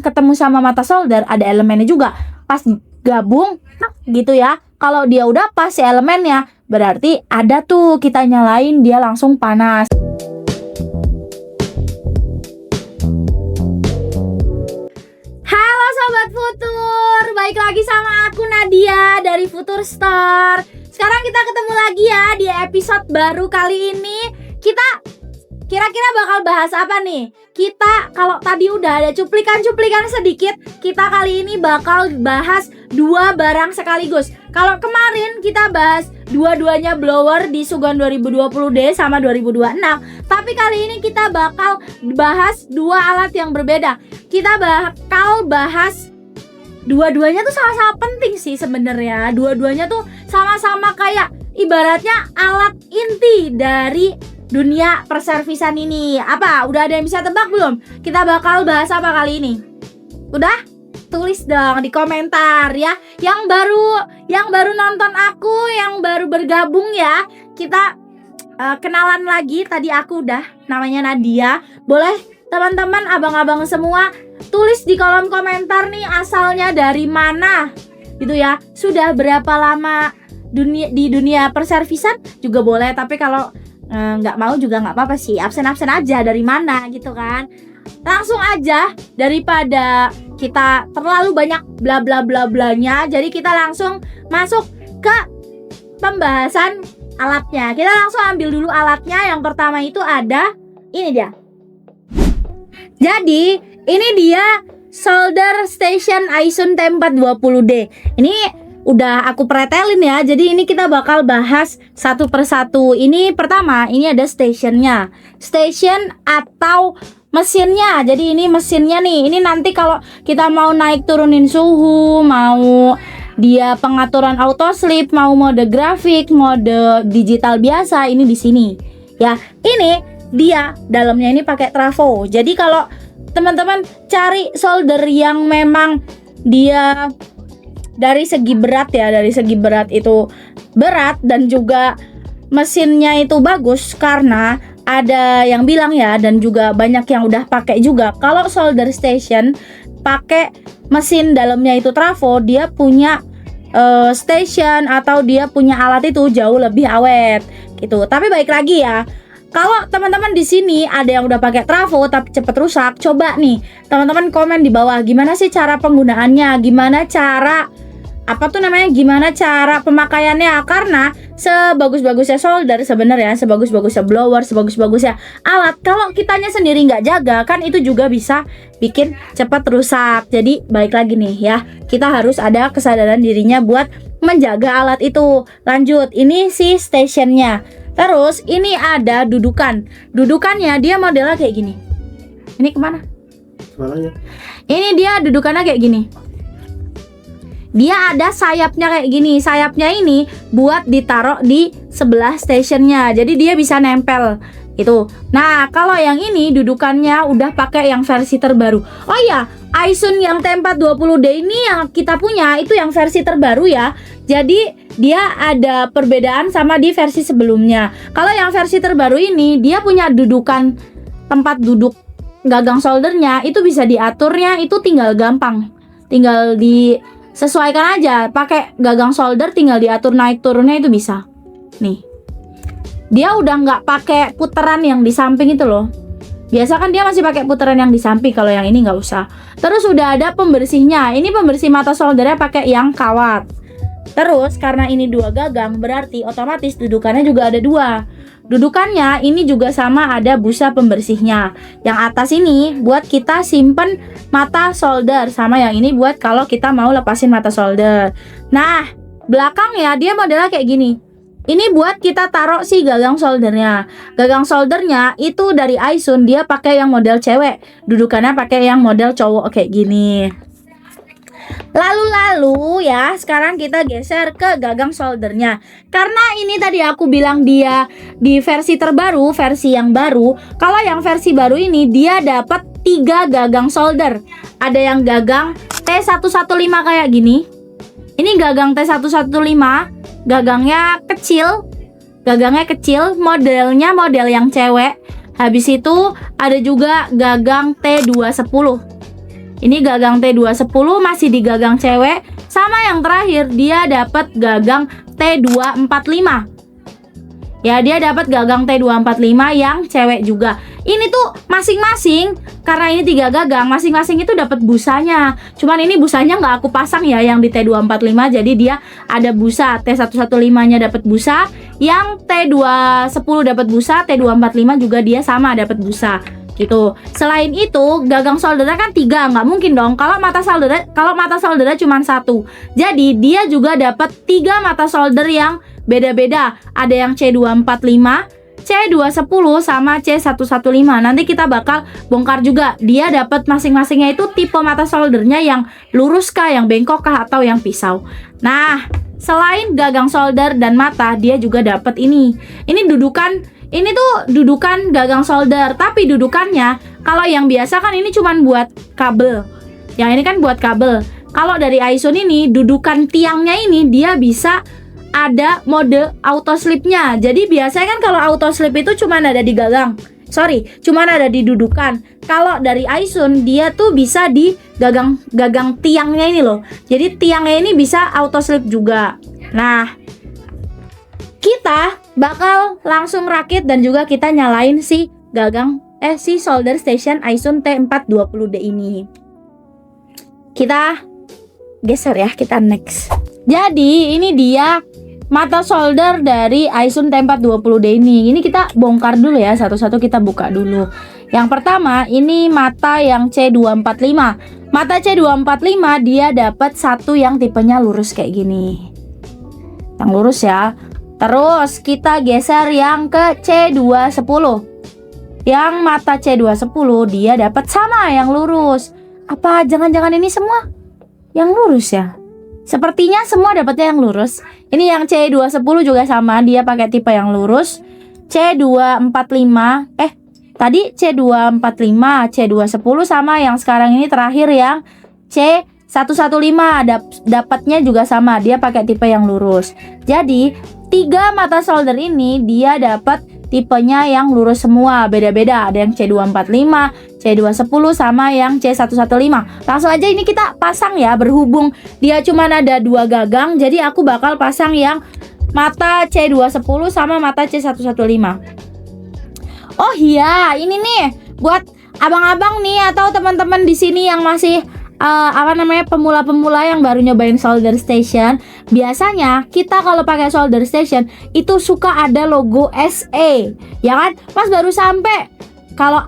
ketemu sama mata solder ada elemennya juga. Pas gabung gitu ya. Kalau dia udah pas si elemennya, berarti ada tuh kita nyalain dia langsung panas. Halo Sobat Futur, balik lagi sama aku Nadia dari Futur Store. Sekarang kita ketemu lagi ya di episode baru kali ini. Kita kira-kira bakal bahas apa nih? Kita kalau tadi udah ada cuplikan-cuplikan sedikit, kita kali ini bakal bahas dua barang sekaligus. Kalau kemarin kita bahas dua-duanya blower di Sugon 2020D sama 2026, tapi kali ini kita bakal bahas dua alat yang berbeda. Kita bakal bahas dua-duanya tuh sama-sama penting sih sebenarnya. Dua-duanya tuh sama-sama kayak ibaratnya alat inti dari dunia perservisan ini. Apa? Udah ada yang bisa tebak belum? Kita bakal bahas apa kali ini? Udah? Tulis dong di komentar ya. Yang baru nonton aku, yang baru bergabung ya. Kita kenalan lagi. Tadi aku udah namanya Nadia. Boleh teman-teman, abang-abang semua tulis di kolom komentar nih asalnya dari mana gitu ya. Sudah berapa lama di dunia perservisan juga boleh. Tapi kalau nggak mau juga nggak apa-apa sih, absen-absen aja dari mana gitu kan. Langsung aja daripada kita terlalu banyak bla bla bla blanya, jadi kita langsung masuk ke pembahasan alatnya. Kita langsung ambil dulu alatnya. Yang pertama itu ada ini dia. Jadi ini dia solder station Aisun T420D. Ini udah aku pretelin ya. Jadi ini kita bakal bahas satu persatu. Ini pertama, ini ada stationnya. Station atau mesinnya. Jadi ini mesinnya nih. Ini nanti kalau kita mau naik turunin suhu, mau dia pengaturan auto sleep, mau mode grafik, mode digital biasa, ini di sini. Ya, ini dia dalamnya ini pakai trafo. Jadi kalau teman-teman cari solder yang memang dia dari segi berat ya, dari segi berat itu berat dan juga mesinnya itu bagus, karena ada yang bilang ya, dan juga banyak yang udah pakai juga, kalau solder station pakai mesin dalamnya itu trafo, dia punya station atau dia punya alat itu jauh lebih awet gitu. Tapi baik lagi ya, kalau teman-teman di sini ada yang udah pakai trafo tapi cepet rusak, coba nih teman-teman komen di bawah gimana sih cara penggunaannya, gimana cara gimana cara pemakaiannya. Karena sebagus-bagusnya solder sebenarnya, sebagus-bagusnya blower, sebagus-bagusnya alat, kalau kitanya sendiri nggak jaga kan itu juga bisa bikin cepat rusak. Jadi balik lagi nih ya, kita harus ada kesadaran dirinya buat menjaga alat itu. Lanjut, ini si stationnya. Terus ini ada dudukannya, dia modelnya kayak gini. Ini kemana? Malahnya. Ini dia dudukannya kayak gini. Dia ada sayapnya kayak gini. Sayapnya ini buat ditaruh di sebelah stationnya, jadi dia bisa nempel gitu. Nah kalau yang ini dudukannya udah pakai yang versi terbaru. Oh iya, Aisun yang T420D ini yang kita punya itu yang versi terbaru ya. Jadi dia ada perbedaan sama di versi sebelumnya. Kalau yang versi terbaru ini dia punya dudukan, tempat duduk gagang soldernya itu bisa diaturnya, itu tinggal gampang, tinggal disesuaikan aja. Pakai gagang solder tinggal diatur naik turunnya itu bisa. Nih, dia udah nggak pakai putaran yang di samping itu loh. Biasa kan dia masih pakai putaran yang di samping, kalau yang ini nggak usah. Terus udah ada pembersihnya. Ini pembersih mata soldernya pakai yang kawat. Terus karena ini dua gagang, berarti otomatis dudukannya juga ada dua. Dudukannya ini juga sama, ada busa pembersihnya. Yang atas ini buat kita simpen mata solder, sama yang ini buat kalau kita mau lepasin mata solder. Nah, belakangnya dia modelnya kayak gini. Ini buat kita taruh si gagang soldernya. Gagang soldernya itu dari Aisun, dia pakai yang model cewek. Dudukannya pakai yang model cowok kayak gini. Lalu ya, sekarang kita geser ke gagang soldernya. Karena ini tadi aku bilang dia di versi terbaru, versi yang baru. Kalau yang versi baru ini dia dapat 3 gagang solder. Ada yang gagang T115 kayak gini. Ini gagang T115, gagangnya kecil, modelnya model yang cewek. Habis itu ada juga gagang T210. Ini gagang T210 masih di gagang cewek. Sama yang terakhir dia dapat gagang T245. Ya, dia dapat gagang T245 yang cewek juga. Ini tuh masing-masing, karena ini 3 gagang, masing-masing itu dapat busanya. Cuman ini busanya nggak aku pasang ya yang di T245. Jadi dia ada busa, T115-nya dapat busa, yang T210 dapat busa, T245 juga dia sama dapat busa. Gitu. Selain itu, gagang soldernya kan 3, nggak mungkin dong kalau mata soldernya cuma 1. Jadi dia juga dapat 3 mata solder yang beda-beda. Ada yang C245, C210 sama C115. Nanti kita bakal bongkar juga. Dia dapat masing-masingnya itu tipe mata soldernya yang lurus kah, yang bengkok kah, atau yang pisau. Nah, selain gagang solder dan mata, dia juga dapat ini. Ini tuh dudukan gagang solder, tapi dudukannya kalau yang biasa kan ini cuman buat kabel. Yang ini kan buat kabel. Kalau dari Aison ini, dudukan tiangnya ini dia bisa ada mode auto slipnya. Jadi biasanya kan kalau auto slip itu cuma ada di cuma ada di dudukan. Kalau dari Aison dia tuh bisa di gagang tiangnya ini loh. Jadi tiangnya ini bisa auto slip juga. Nah, kita bakal langsung rakit dan juga kita nyalain si solder station Aison T420D ini. Kita geser ya, kita next. Jadi ini dia mata solder dari Aison T420D ini. Ini kita bongkar dulu ya, satu-satu kita buka dulu. Yang pertama ini mata yang C245. Mata C245 dia dapat satu yang tipenya lurus kayak gini. Yang lurus ya. Terus kita geser yang ke C210. Yang mata C210 dia dapat sama yang lurus. Apa jangan-jangan ini semua yang lurus ya? Sepertinya semua dapatnya yang lurus. Ini yang C210 juga sama, dia pakai tipe yang lurus. C245, tadi C245, C210 sama yang sekarang ini terakhir yang C115 dapatnya juga sama, dia pakai tipe yang lurus. Jadi 3 mata solder ini dia dapat tipenya yang lurus semua, beda-beda. Ada yang C245, C210 sama yang C115. Langsung aja ini kita pasang ya, berhubung dia cuma ada 2 gagang, jadi aku bakal pasang yang mata C210 sama mata C115. Oh iya, ini nih buat abang-abang nih atau teman-teman di sini yang masih pemula-pemula yang baru nyobain solder station. Biasanya kita kalau pakai solder station itu suka ada logo SE, ya kan? Pas baru sampai, kalau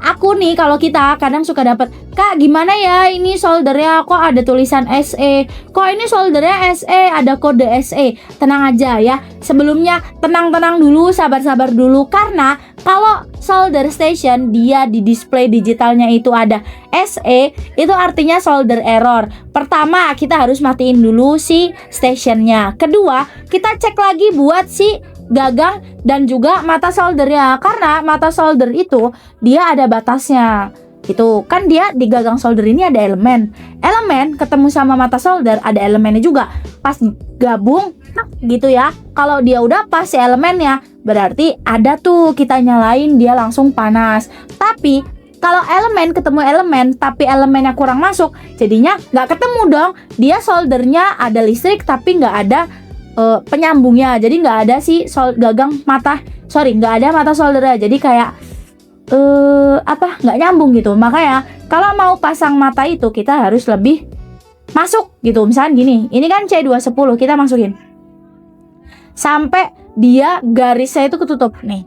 kita kadang suka dapat, "Kak, gimana ya ini soldernya kok ada tulisan SE? Kok ini soldernya SE, ada kode SE?" Tenang aja ya. Sebelumnya tenang dulu, sabar dulu, karena kalau solder station dia di display digitalnya itu ada SE, itu artinya solder error. Pertama, kita harus matiin dulu si stationnya. Kedua, kita cek lagi buat si gagang dan juga mata soldernya, karena mata solder itu dia ada batasnya. Itu kan dia di gagang solder ini ada elemen ketemu sama mata solder ada elemennya juga. Pas gabung gitu ya, kalau dia udah pas si elemennya, berarti ada tuh kita nyalain dia langsung panas. Tapi kalau elemen ketemu elemen tapi elemennya kurang masuk, jadinya nggak ketemu dong. Dia soldernya ada listrik tapi nggak ada penyambungnya, jadi nggak ada si nggak ada mata soldernya, jadi kayak nggak nyambung gitu. Makanya kalau mau pasang mata itu kita harus lebih masuk gitu. Misalnya gini, ini kan C210, kita masukin sampai dia garisnya itu ketutup nih.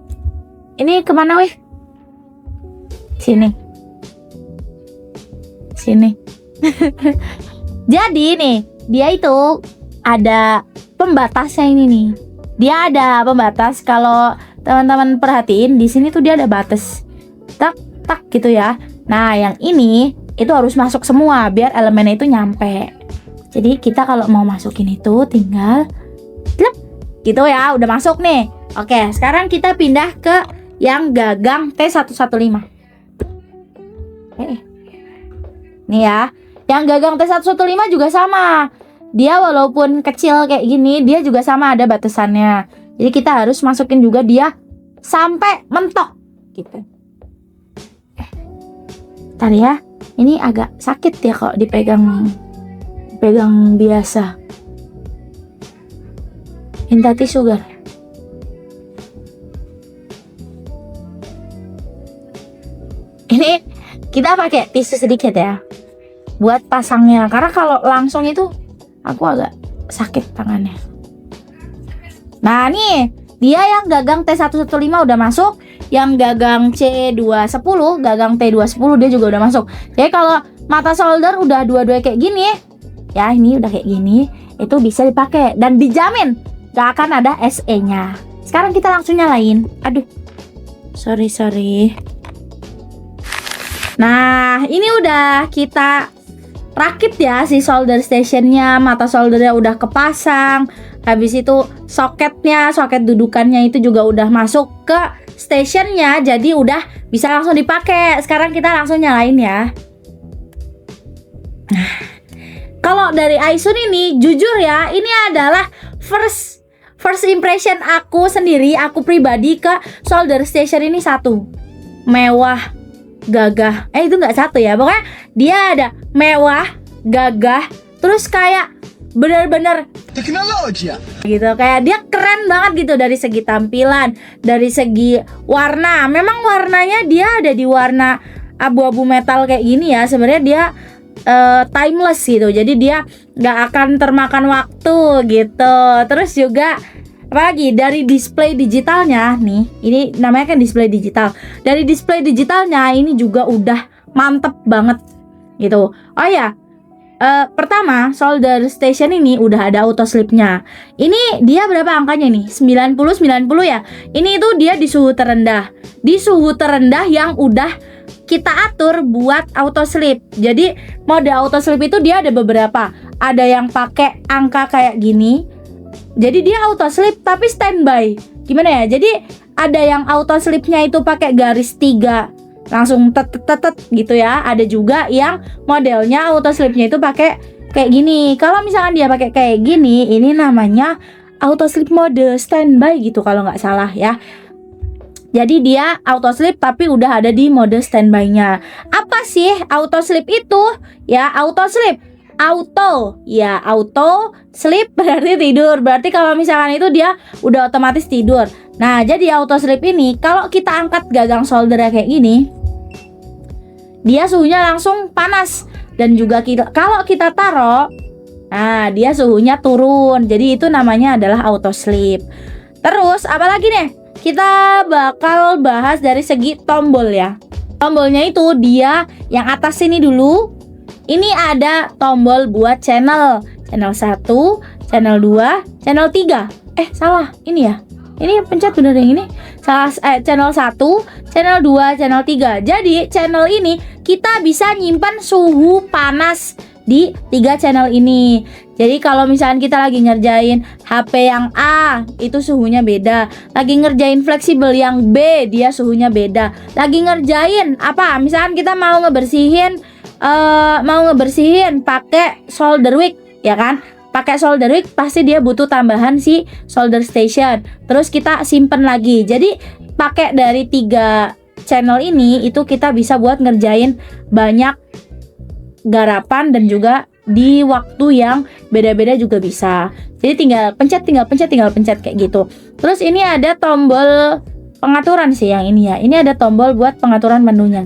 Ini kemana weh? Sini jadi nih dia itu ada pembatasnya ini nih. Dia ada pembatas, kalau teman-teman perhatiin di sini tuh dia ada batas. Tak gitu ya. Nah, yang ini itu harus masuk semua biar elemennya itu nyampe. Jadi kita kalau mau masukin itu tinggal plep gitu ya, udah masuk nih. Oke, sekarang kita pindah ke yang gagang T115. Nih ya. Yang gagang T115 juga sama. Dia walaupun kecil kayak gini, dia juga sama ada batasannya. Jadi kita harus masukin juga dia sampai mentok gitu. Bentar ya. Ini agak sakit ya kalau dipegang biasa. Minta tisu Gar. Ini kita pakai tisu sedikit ya buat pasangnya, karena kalau langsung itu aku agak sakit tangannya. Nah nih, dia yang gagang T115 udah masuk, yang gagang C210, gagang T210 dia juga udah masuk. Jadi kalau mata solder udah dua-dua kayak gini ya, ini udah kayak gini, itu bisa dipakai dan dijamin gak akan ada SE nya. Sekarang kita langsung nyalain. Aduh, sorry. Nah ini udah kita rakit ya si solder stationnya, mata soldernya udah kepasang. Habis itu soket dudukannya itu juga udah masuk ke stationnya, jadi udah bisa langsung dipakai. Sekarang kita langsung nyalain ya. Nah, kalau dari Aisun ini jujur ya, ini adalah first impression aku sendiri, aku pribadi ke solder station ini satu, mewah, gagah. Itu nggak satu ya, pokoknya dia ada mewah, gagah, terus kayak bener-bener teknologi gitu, kayak dia keren banget gitu dari segi tampilan, dari segi warna. Memang warnanya dia ada di warna abu-abu metal kayak gini ya. Sebenarnya dia timeless gitu, jadi dia nggak akan termakan waktu gitu. Terus juga apalagi dari display digitalnya nih, ini namanya kan display digital. Dari display digitalnya ini juga udah mantep banget gitu. Oh ya, pertama solder station ini udah ada auto sleep-nya. Ini dia berapa angkanya nih? 90 ya. Ini itu dia di suhu terendah. Di suhu terendah yang udah kita atur buat auto sleep. Jadi mode auto sleep itu dia ada beberapa. Ada yang pakai angka kayak gini. Jadi dia auto sleep tapi standby. Gimana ya? Jadi ada yang auto sleep-nya itu pakai garis 3 langsung tet gitu ya. Ada juga yang modelnya auto sleep-nya itu pakai kayak gini. Kalau misalkan dia pakai kayak gini, ini namanya auto sleep mode standby gitu kalau nggak salah ya. Jadi dia auto sleep tapi udah ada di mode standby-nya. Apa sih auto sleep itu? Ya, auto sleep. Auto sleep berarti tidur. Berarti kalau misalkan itu dia udah otomatis tidur. Nah, jadi auto sleep ini kalau kita angkat gagang soldernya kayak gini, dia suhunya langsung panas. Dan juga kalau kita taruh, nah dia suhunya turun. Jadi itu namanya adalah auto sleep. Terus apalagi nih? Kita bakal bahas dari segi tombol ya. Tombolnya itu dia yang atas ini dulu. Ini ada tombol buat channel 1, channel 2, channel 3. Salah, ini ya. Ini pencet bener yang ini. Salah, channel 1, channel 2, channel 3. Jadi channel ini kita bisa nyimpan suhu panas di 3 channel ini. Jadi kalau misalkan kita lagi ngerjain HP yang A, itu suhunya beda. Lagi ngerjain fleksibel yang B, dia suhunya beda. Lagi ngerjain apa? Misalkan kita mau ngebersihin pakai solder wick, ya kan? Pakai solder wick pasti dia butuh tambahan si solder station. Terus kita simpen lagi. Jadi pakai dari 3 channel ini itu kita bisa buat ngerjain banyak garapan dan juga di waktu yang beda-beda juga bisa. Jadi tinggal pencet kayak gitu. Terus ini ada tombol pengaturan sih yang ini ya. Ini ada tombol buat pengaturan menunya.